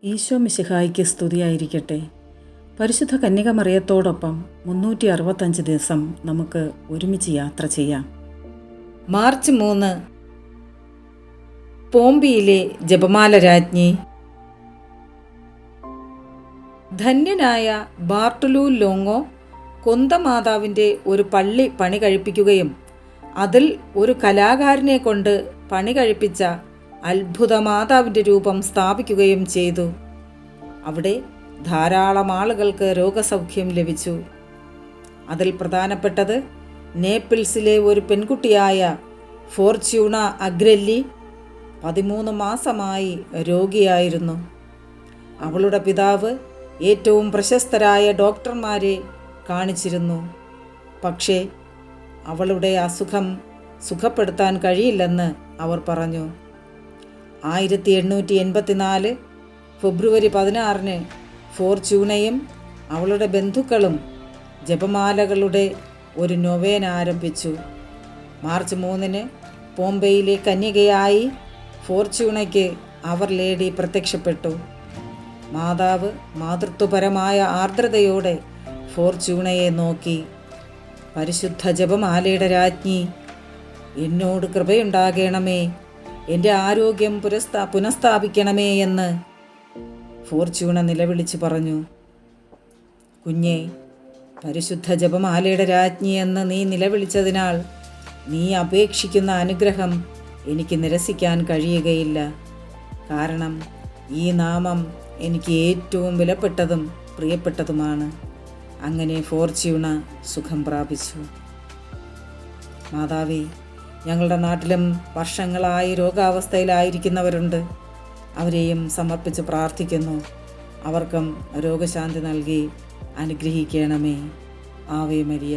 ഈശോ മിശിഹായ്ക്ക് സ്തുതിയായിരിക്കട്ടെ. പരിശുദ്ധ കന്യകമറിയത്തോടൊപ്പം 365 ദിവസം നമുക്ക് ഒരുമിച്ച് യാത്ര ചെയ്യാം. മാർച്ച് 3 പോംബിയിലെ ജപമാല രാജ്ഞി. ധന്യനായ ബാർട്ടലൂ ലോങ്ങോ കൊന്തമാതാവിൻ്റെ ഒരു പള്ളി പണി കഴിപ്പിക്കുകയും അതിൽ ഒരു കലാകാരനെ കൊണ്ട് പണി കഴിപ്പിച്ച അത്ഭുത മാതാവിൻ്റെ രൂപം സ്ഥാപിക്കുകയും ചെയ്തു. അവിടെ ധാരാളം ആളുകൾക്ക് രോഗസൗഖ്യം ലഭിച്ചു. അതിൽ പ്രധാനപ്പെട്ടത് നേപ്പിൾസിലെ ഒരു പെൺകുട്ടിയായ ഫോർച്യൂണ അഗ്രല്ലി 13 മാസമായി രോഗിയായിരുന്നു. അവളുടെ പിതാവ് ഏറ്റവും പ്രശസ്തരായ ഡോക്ടർമാരെ കാണിച്ചിരുന്നു. പക്ഷേ അവളുടെ അസുഖം സുഖപ്പെടുത്താൻ കഴിയില്ലെന്ന് അവർ പറഞ്ഞു. 1884 ഫെബ്രുവരി 16 ഫോർച്യൂണയും അവളുടെ ബന്ധുക്കളും ജപമാലകളുടെ ഒരു നൊവേന ആരംഭിച്ചു. മാർച്ച് 3 പോംബെയിലെ കന്യകയായി ഫോർച്യൂണയ്ക്ക് അവർ ലേഡി പ്രത്യക്ഷപ്പെട്ടു. മാതാവ് മാതൃത്വപരമായ ആർദ്രതയോടെ ഫോർച്യൂണയെ നോക്കി. പരിശുദ്ധ ജപമാലയുടെ രാജ്ഞി, എന്നോട് കൃപയുണ്ടാകണമേ, എൻ്റെ ആരോഗ്യം പുനഃസ്ഥാപിക്കണമേ എന്ന് ഫോർച്യൂണ നിലവിളിച്ച് പറഞ്ഞു. കുഞ്ഞെ, പരിശുദ്ധ ജപമാലയുടെ രാജ്ഞി എന്ന് നീ നിലവിളിച്ചതിനാൽ നീ അപേക്ഷിക്കുന്ന അനുഗ്രഹം എനിക്ക് നിരസിക്കാൻ കഴിയുകയില്ല. കാരണം ഈ നാമം എനിക്ക് ഏറ്റവും വിലപ്പെട്ടതും പ്രിയപ്പെട്ടതുമാണ്. അങ്ങനെ ഫോർച്യൂണ സുഖം പ്രാപിച്ചു. മാതാവേ, ഞങ്ങളുടെ നാട്ടിലും വർഷങ്ങളായി രോഗാവസ്ഥയിലായിരിക്കുന്നവരുണ്ട്. അവരെയും സമർപ്പിച്ച് പ്രാർത്ഥിക്കുന്നു. അവർക്കും രോഗശാന്തി നൽകി അനുഗ്രഹിക്കണമേ. Ave Maria.